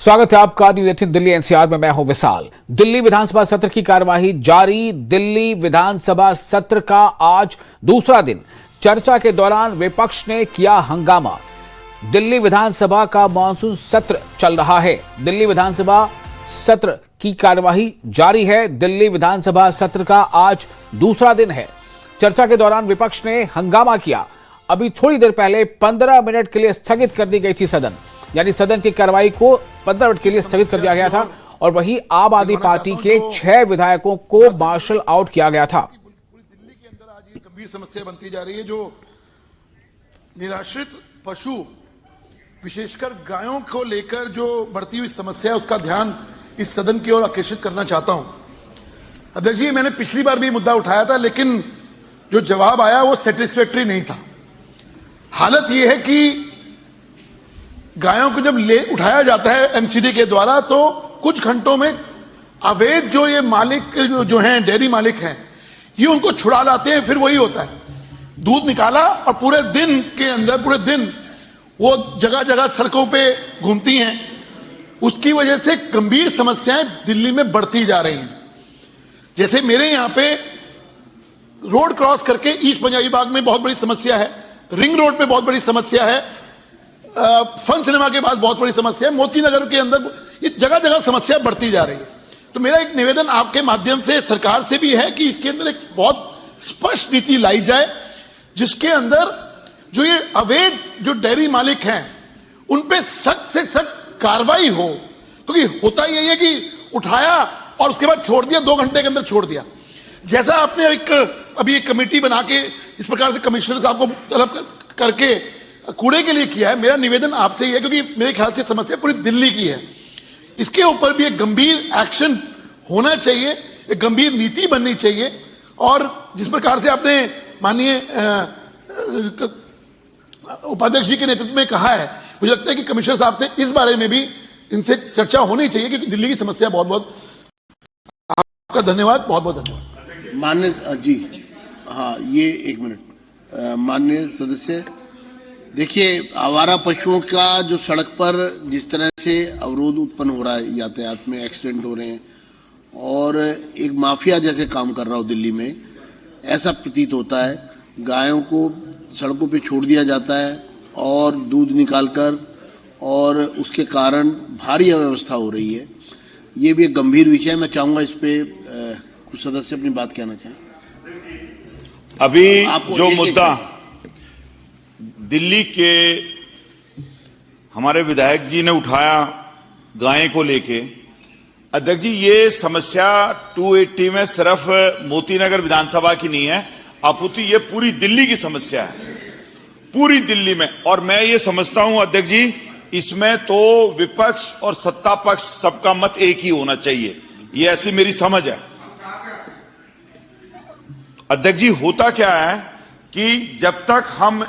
स्वागत है आपका न्यूज़ 18 दिल्ली एनसीआर में। मैं हूं विशाल। दिल्ली विधानसभा सत्र की कार्यवाही जारी। दिल्ली विधानसभा सत्र का आज दूसरा दिन। चर्चा के दौरान विपक्ष ने किया हंगामा। दिल्ली विधानसभा का मॉनसून सत्र चल रहा है। दिल्ली विधानसभा सत्र की कार्यवाही जारी है। दिल्ली विधानसभा सत्र का आज दूसरा दिन है। चर्चा के दौरान विपक्ष ने हंगामा किया। अभी थोड़ी देर पहले 15 मिनट के लिए स्थगित कर दी गई थी सदन, यानी सदन की कार्रवाई को 15 मिनट के लिए स्थगित कर दिया गया था। और वहीं आम आदमी पार्टी के 6 विधायकों को मार्शल आउट किया गया था। पूरी दिल्ली के अंदर आज एक गंभीर समस्या बनती जा रही है, जो निराश्रित पशु विशेषकर गायों को लेकर जो बढ़ती हुई समस्या है, उसका ध्यान इस सदन की ओर आकर्षित करना चाहता हूं। अध्यक्ष जी, मैंने पिछली बार भी मुद्दा उठाया था, लेकिन जो जवाब आया वो सेटिस्फैक्टरी नहीं था। हालत यह है कि गायों को जब उठाया जाता है एमसीडी के द्वारा, तो कुछ घंटों में अवैध जो ये मालिक जो हैं, डेयरी मालिक हैं, ये उनको छुड़ा लाते हैं। फिर वही होता है, दूध निकाला और पूरे दिन के अंदर, पूरे दिन वो जगह जगह सड़कों पे घूमती हैं। उसकी वजह से गंभीर समस्याएं दिल्ली में बढ़ती जा रही हैं। जैसे मेरे यहां पे रोड क्रॉस करके ईस्ट पंजाबी बाग में बहुत बड़ी समस्या है, रिंग रोड पे बहुत बड़ी समस्या है, फन सिनेमा के पास बहुत बड़ी समस्या है, मोती नगर के अंदर ये जगह जगह समस्या बढ़ती जा रही है। तो मेरा एक निवेदन आपके माध्यम से सरकार से भी है कि इसके अंदर एक बहुत स्पष्ट नीति लाई जाए, जिसके अंदर जो ये अवैध जो डेयरी मालिक हैं उन पे सख्त से सख्त कार्रवाई हो। क्योंकि होता यही है कि उठाया और उसके बाद छोड़ दिया, 2 घंटे के अंदर छोड़ दिया। जैसा आपने अभी एक कमेटी बना के इस प्रकार से कमिश्नर साहब को तलब करके कूड़े के लिए किया है, मेरा निवेदन आपसे ही है, क्योंकि मेरे ख्याल से समस्या पूरी दिल्ली की है। इसके ऊपर भी एक गंभीर एक्शन होना चाहिए, एक गंभीर नीति बननी चाहिए। और जिस प्रकार से आपने माननीय उपाध्यक्ष जी के नेतृत्व में कहा है, मुझे लगता है कि कमिश्नर साहब से इस बारे में भी इनसे चर्चा होनी चाहिए, क्योंकि दिल्ली की समस्या बहुत बहुत। आपका धन्यवाद, बहुत बहुत धन्यवाद। माननीय जी, हाँ, ये 1 मिनट। माननीय सदस्य, देखिए, आवारा पशुओं का जो सड़क पर जिस तरह से अवरोध उत्पन्न हो रहा है, यातायात में एक्सीडेंट हो रहे हैं और एक माफिया जैसे काम कर रहा हो दिल्ली में, ऐसा प्रतीत होता है। गायों को सड़कों पे छोड़ दिया जाता है और दूध निकालकर, और उसके कारण भारी अव्यवस्था हो रही है। ये भी एक गंभीर विषय है। मैं चाहूंगा इस पे कुछ सदस्य अपनी बात कहना चाहें। अभी जो मुद्दा दिल्ली के हमारे विधायक जी ने उठाया गाय को लेके, अध्यक्ष जी, ये समस्या 280 में सिर्फ मोती नगर विधानसभा की नहीं है, अपितु ये पूरी दिल्ली की समस्या है, पूरी दिल्ली में। और मैं ये समझता हूं अध्यक्ष जी, इसमें तो विपक्ष और सत्ता पक्ष सबका मत एक ही होना चाहिए, ये ऐसी मेरी समझ है। अध्यक्ष जी, होता क्या है कि जब तक हम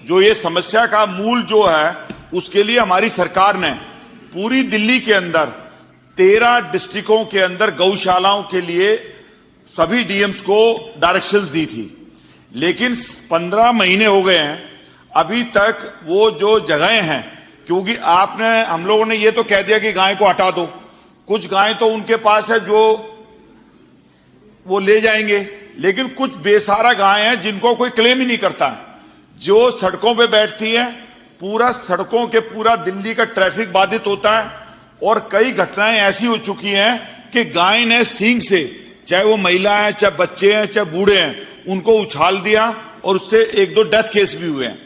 जो ये समस्या का मूल जो है, उसके लिए हमारी सरकार ने पूरी दिल्ली के अंदर 13 डिस्ट्रिक्टों के अंदर गौशालाओं के लिए सभी डीएम्स को डायरेक्शंस दी थी, लेकिन 15 महीने हो गए हैं, अभी तक वो जो जगहें हैं, क्योंकि हम लोगों ने ये तो कह दिया कि गाय को हटा दो, कुछ गाय तो उनके पास है जो वो ले जाएंगे, लेकिन कुछ बेसहारा गाय हैं जिनको कोई क्लेम ही नहीं करता है, जो सड़कों पे बैठती है। पूरा सड़कों के पूरा दिल्ली का ट्रैफिक बाधित होता है। और कई घटनाएं ऐसी हो चुकी हैं कि गाय ने सींग से, चाहे वो महिला है, चाहे बच्चे हैं, चाहे बूढ़े हैं, उनको उछाल दिया और उससे 1-2 डेथ केस भी हुए हैं।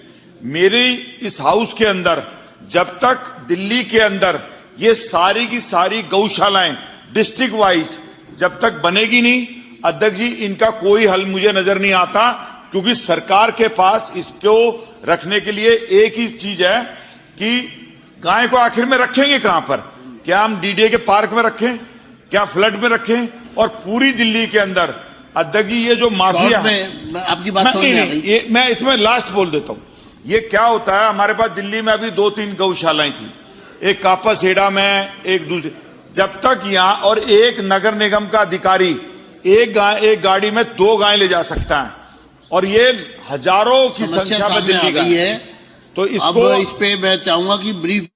मेरे इस हाउस के अंदर जब तक दिल्ली के अंदर ये सारी की सारी गौशालाएं डिस्ट्रिक्ट वाइज जब तक बनेगी नहीं, अध्यक्ष जी, इनका कोई हल मुझे नजर नहीं आता। क्योंकि सरकार के पास इसको रखने के लिए एक ही चीज है कि गाय को आखिर में रखेंगे कहां पर? क्या हम डीडीए के पार्क में रखें, क्या फ्लड में रखें? और पूरी दिल्ली के अंदर अध्यक्ष जी, ये जो माफिया है, आपकी बात समझ में आ गई। मैं इसमें लास्ट बोल देता हूं। ये क्या होता है, हमारे पास दिल्ली में अभी 2-3 गौशालाएं थी, एक कापासेड़ा में, एक दूसरी। जब तक यहां, और एक नगर निगम का अधिकारी एक गाड़ी में 2 गाय ले जा सकता है, और ये हजारों की संख्या में दिल्ली का है। तो इसको, अब इस पे मैं चाहूंगा कि ब्रीफ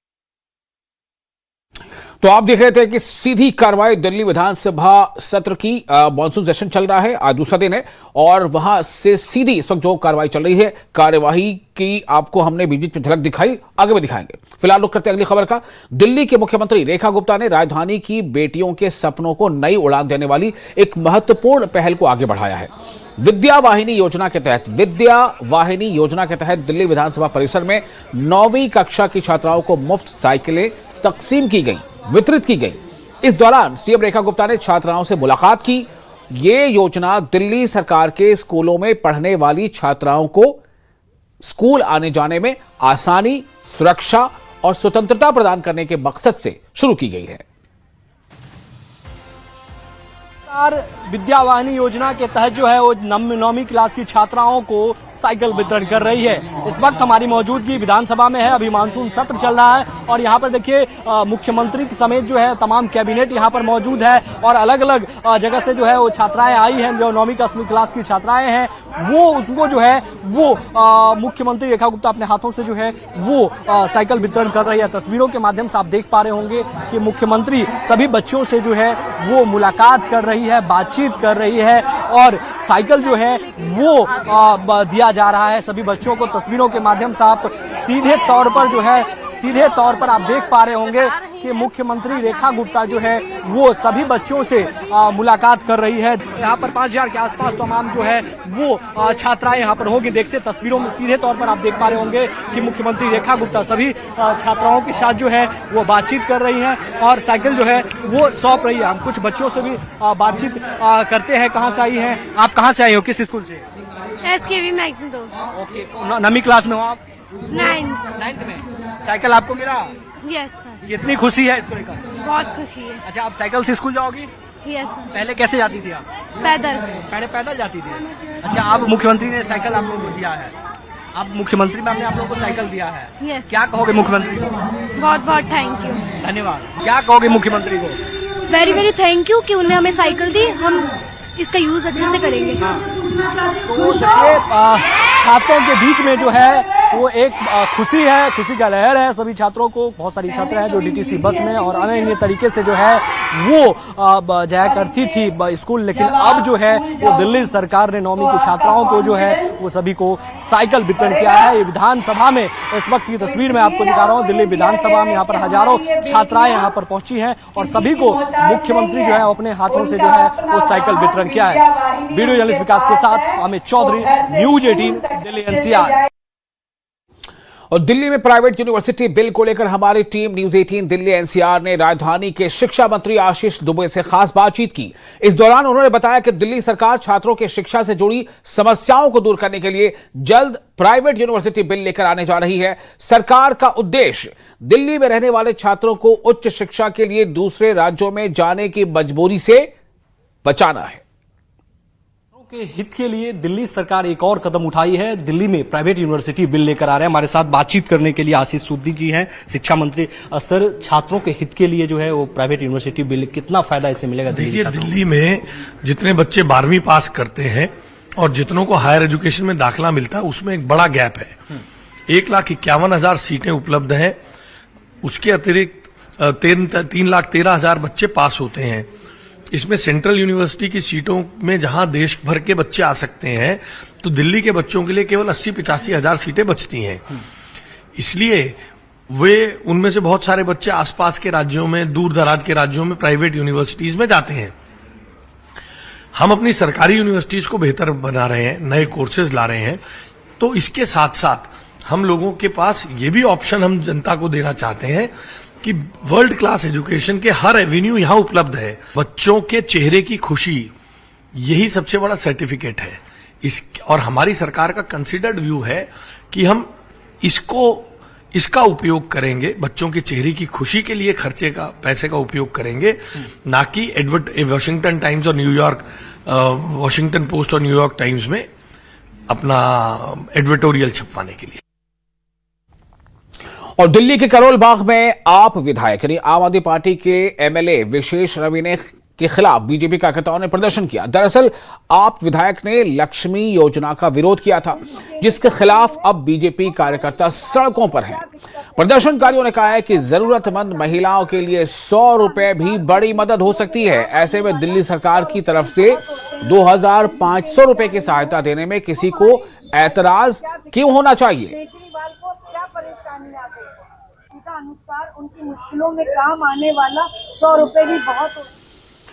तो आप देख रहे थे कि सीधी कार्रवाई दिल्ली विधानसभा सत्र की। मॉनसून सेशन चल रहा है, आज दूसरा दिन है और वहां से सीधी इस वक्त जो कार्रवाई चल रही है, कार्यवाही की आपको हमने बीच में झलक दिखाई, आगे भी दिखाएंगे। फिलहाल रुक करते हैं अगली खबर का। दिल्ली के मुख्यमंत्री रेखा गुप्ता ने राजधानी की बेटियों के सपनों को नई उड़ान देने वाली एक महत्वपूर्ण पहल को आगे बढ़ाया है। विद्या वाहिनी योजना के तहत दिल्ली विधानसभा परिसर में 9वीं कक्षा की छात्राओं को मुफ्त साइकिलें तकसीम की गई, वितरित की गई। इस दौरान सीएम रेखा गुप्ता ने छात्राओं से मुलाकात की। ये योजना दिल्ली सरकार के स्कूलों में पढ़ने वाली छात्राओं को स्कूल आने जाने में आसानी, सुरक्षा और स्वतंत्रता प्रदान करने के मकसद से शुरू की गई है। विद्या वाहिनी योजना के तहत जो है वो 9वीं क्लास की छात्राओं को साइकिल वितरण कर रही है। इस वक्त हमारी मौजूदगी विधानसभा में है, अभी मानसून सत्र चल रहा है और यहाँ पर देखिए मुख्यमंत्री समेत जो है तमाम कैबिनेट यहाँ पर मौजूद है और अलग अलग जगह से जो है वो छात्राएं आई हैं, जो 9वीं 10वीं क्लास की छात्राएं हैं वो उसको जो है वो मुख्यमंत्री रेखा गुप्ता अपने हाथों से जो है वो साइकिल वितरण कर रही है। तस्वीरों के माध्यम से आप देख पा रहे होंगे कि मुख्यमंत्री सभी बच्चों से जो है वो मुलाकात कर रही है, बातचीत कर रही है और साइकिल जो है वो दिया जा रहा है सभी बच्चों को। तस्वीरों के माध्यम से आप सीधे तौर पर आप देख पा रहे होंगे कि मुख्यमंत्री रेखा गुप्ता जो है वो सभी बच्चों से मुलाकात कर रही है। यहाँ पर 5000 के आसपास तमाम जो है वो छात्राएं यहाँ पर होंगी। देखते तस्वीरों में सीधे तौर पर आप देख पा रहे होंगे कि मुख्यमंत्री रेखा गुप्ता सभी छात्राओं के साथ जो है वो बातचीत कर रही हैं और साइकिल जो है वो सौंप रही है। हम कुछ बच्चों से भी बातचीत करते हैं। कहाँ से आई हैं आप? कहाँ से आई हो? किस स्कूल से? SKV Maxim. ओके, 9वीं क्लास में हो आप? 9th में। साइकिल आपको मिला? Yes sir. कितनी खुशी है इसको लेकर? बहुत खुशी है। अच्छा, आप साइकिल से स्कूल जाओगी? Yes sir. पहले कैसे जाती थी आप? पैदल। पहले पैदल जाती थी। अच्छा, आप मुख्यमंत्री ने साइकिल आप लोगों को दिया है, आप मुख्यमंत्री मैम ने आप लोगों को साइकिल दिया है। यस। क्या कहोगे मुख्यमंत्री को? बहुत बहुत थैंक यू। धन्यवाद। क्या कहोगे मुख्यमंत्री को? वेरी वेरी थैंक यू कि उन्होंने हमें साइकिल दी, हम इसका यूज अच्छे से करेंगे। तो छात्रों के बीच में जो है वो एक खुशी है, खुशी का लहर है। सभी छात्रों को, बहुत सारी छात्र हैं जो डीटीसी बस में और अन्य तरीके से जो है वो जाया करती थी स्कूल, लेकिन अब जो है वो दिल्ली सरकार ने 9वीं की छात्राओं को जो है वो सभी को साइकिल वितरण किया है। ये विधानसभा में इस वक्त की तस्वीर मैं आपको दिखा रहा हूँ। दिल्ली विधानसभा में यहाँ पर हजारों छात्राएं यहाँ पर पहुंची हैं और सभी को मुख्यमंत्री जो है अपने हाथों से जो है वो साइकिल वितरण किया है। वीडियो जर्नलिस्ट विकास के साथ अमित चौधरी, न्यूज 18 दिल्ली NCR। और दिल्ली में प्राइवेट यूनिवर्सिटी बिल को लेकर हमारी टीम न्यूज 18 दिल्ली NCR ने राजधानी के शिक्षा मंत्री आशीष दुबे से खास बातचीत की। इस दौरान उन्होंने बताया कि दिल्ली सरकार छात्रों के शिक्षा से जुड़ी समस्याओं को दूर करने के लिए जल्द प्राइवेट यूनिवर्सिटी बिल लेकर आने जा रही है। सरकार का उद्देश्य दिल्ली में रहने वाले छात्रों को उच्च शिक्षा के लिए दूसरे राज्यों में जाने की मजबूरी से बचाना है। के हित के लिए दिल्ली सरकार एक और कदम उठाई है। दिल्ली में प्राइवेट यूनिवर्सिटी बिल लेकर आ रहे हैं। हमारे साथ बातचीत करने के लिए आशीष सूदी जी हैं, शिक्षा मंत्री। सर, छात्रों के हित के लिए जो है वो प्राइवेट यूनिवर्सिटी बिल, कितना फायदा इससे मिलेगा? देखिए, दिल्ली में जितने बच्चे 12वीं पास करते हैं और जितनों को हायर एजुकेशन में दाखिला मिलता है उसमें एक बड़ा गैप है। 1,51,000 सीटें उपलब्ध हैं। उसके अतिरिक्त 3,13,000 बच्चे पास होते हैं। इसमें सेंट्रल यूनिवर्सिटी की सीटों में जहां देश भर के बच्चे आ सकते हैं, तो दिल्ली के बच्चों के लिए केवल 80-85 हजार सीटें बचती हैं। इसलिए वे उनमें से बहुत सारे बच्चे आसपास के राज्यों में, दूर दराज के राज्यों में प्राइवेट यूनिवर्सिटीज में जाते हैं। हम अपनी सरकारी यूनिवर्सिटीज को बेहतर बना रहे हैं, नए कोर्सेज ला रहे हैं। तो इसके साथ साथ हम लोगों के पास ये भी ऑप्शन हम जनता को देना चाहते हैं कि वर्ल्ड क्लास एजुकेशन के हर एवेन्यू यहां उपलब्ध है। बच्चों के चेहरे की खुशी, यही सबसे बड़ा सर्टिफिकेट है। और हमारी सरकार का कंसिडर्ड व्यू है कि हम इसका उपयोग करेंगे, बच्चों के चेहरे की खुशी के लिए खर्चे का, पैसे का उपयोग करेंगे, ना कि वॉशिंगटन टाइम्स और न्यूयॉर्क, वॉशिंगटन पोस्ट और न्यूयॉर्क टाइम्स में अपना एडवर्टोरियल छपवाने के लिए। और दिल्ली के करोल बाग में आप विधायक यानी आम आदमी पार्टी के MLA विशेष रवि ने के खिलाफ बीजेपी कार्यकर्ताओं ने प्रदर्शन किया। दरअसल आप विधायक ने लक्ष्मी योजना का विरोध किया था, जिसके खिलाफ अब बीजेपी कार्यकर्ता सड़कों पर हैं। प्रदर्शनकारियों ने कहा है कि जरूरतमंद महिलाओं के लिए 100 रुपए भी बड़ी मदद हो सकती है। ऐसे में दिल्ली सरकार की तरफ से 2500 रुपए की सहायता देने में किसी को ऐतराज क्यों होना चाहिए? केजरीवाल को क्या परेशानी आ गई? उनका अनुसार उनकी मुश्किलों में काम आने वाला 100 रुपए भी बहुत होता है।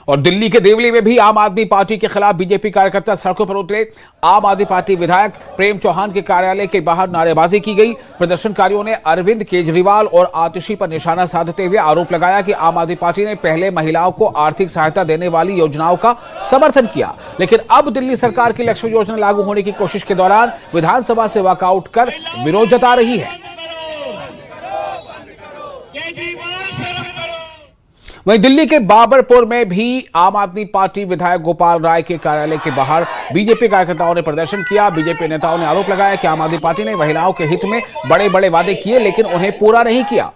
और दिल्ली के देवली में भी आम आदमी पार्टी के खिलाफ बीजेपी कार्यकर्ता सड़कों पर उतरे। आम आदमी पार्टी विधायक प्रेम चौहान के कार्यालय के बाहर नारेबाजी की गई। प्रदर्शनकारियों ने अरविंद केजरीवाल और आतिशी पर निशाना साधते हुए आरोप लगाया कि आम आदमी पार्टी ने पहले महिलाओं को आर्थिक सहायता देने वाली योजनाओं का समर्थन किया, लेकिन अब दिल्ली सरकार की लक्ष्मी योजना लागू होने की कोशिश के दौरान विधानसभा से वॉकआउट कर विरोध जता रही है। वहीं दिल्ली के बाबरपुर में भी आम आदमी पार्टी विधायक गोपाल राय के कार्यालय के बाहर बीजेपी कार्यकर्ताओं ने प्रदर्शन किया। बीजेपी नेताओं ने आरोप लगाया कि आम आदमी पार्टी ने महिलाओं के हित में बड़े बड़े वादे किए, लेकिन उन्हें पूरा नहीं किया।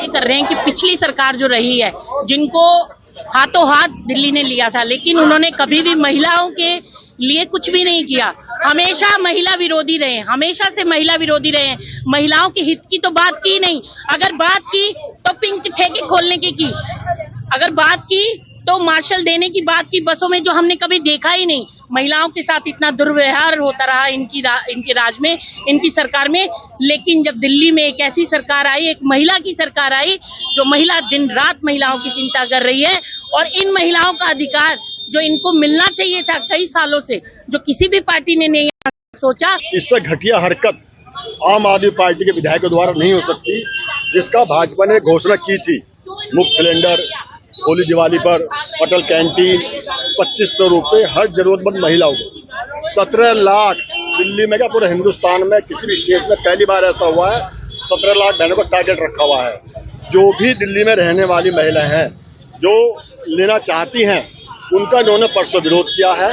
कर रहे हैं कि पिछली सरकार जो रही है, जिनको हाथों हाथ दिल्ली ने लिया था, लेकिन उन्होंने कभी भी महिलाओं के लिए कुछ भी नहीं किया। हमेशा महिला विरोधी रहे, हमेशा से महिला विरोधी रहे। महिलाओं के हित की तो बात की नहीं। अगर बात की तो पिंक ठेके खोलने की। अगर बात की तो मार्शल देने की बात की बसों में, जो हमने कभी देखा ही नहीं। महिलाओं के साथ इतना दुर्व्यवहार होता रहा इनके राज में, इनकी सरकार में। लेकिन जब दिल्ली में एक ऐसी सरकार आई, एक महिला की सरकार आई, जो महिला दिन रात महिलाओं की चिंता कर रही है, और इन महिलाओं का अधिकार जो इनको मिलना चाहिए था कई सालों से, जो किसी भी पार्टी ने नहीं सोचा। इससे घटिया हरकत आम आदमी पार्टी के विधायकों द्वारा नहीं हो सकती, जिसका भाजपा ने घोषणा की थी। मुफ्त सिलेंडर, होली दिवाली पर अटल कैंटीन, 2500 रुपए हर जरूरतमंद महिलाओं को। 17 लाख दिल्ली में क्या पूरे हिंदुस्तान में किसी भी स्टेट में पहली बार ऐसा हुआ है। 17 लाख बहनों का टारगेट रखा हुआ है। जो भी दिल्ली में रहने वाली महिलाएं हैं जो लेना चाहती हैं, उनका इन्होंने परसों विरोध किया है,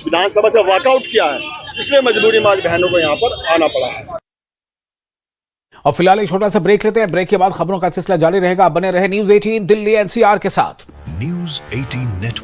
विधानसभा से वॉकआउट किया है। इसलिए मजबूरी में आज बहनों को यहाँ पर आना पड़ा है। और फिलहाल एक छोटा सा ब्रेक लेते हैं। ब्रेक के बाद खबरों का सिलसिला जारी रहेगा। बने रहे न्यूज़ 18 दिल्ली एनसीआर के साथ। News 18 network.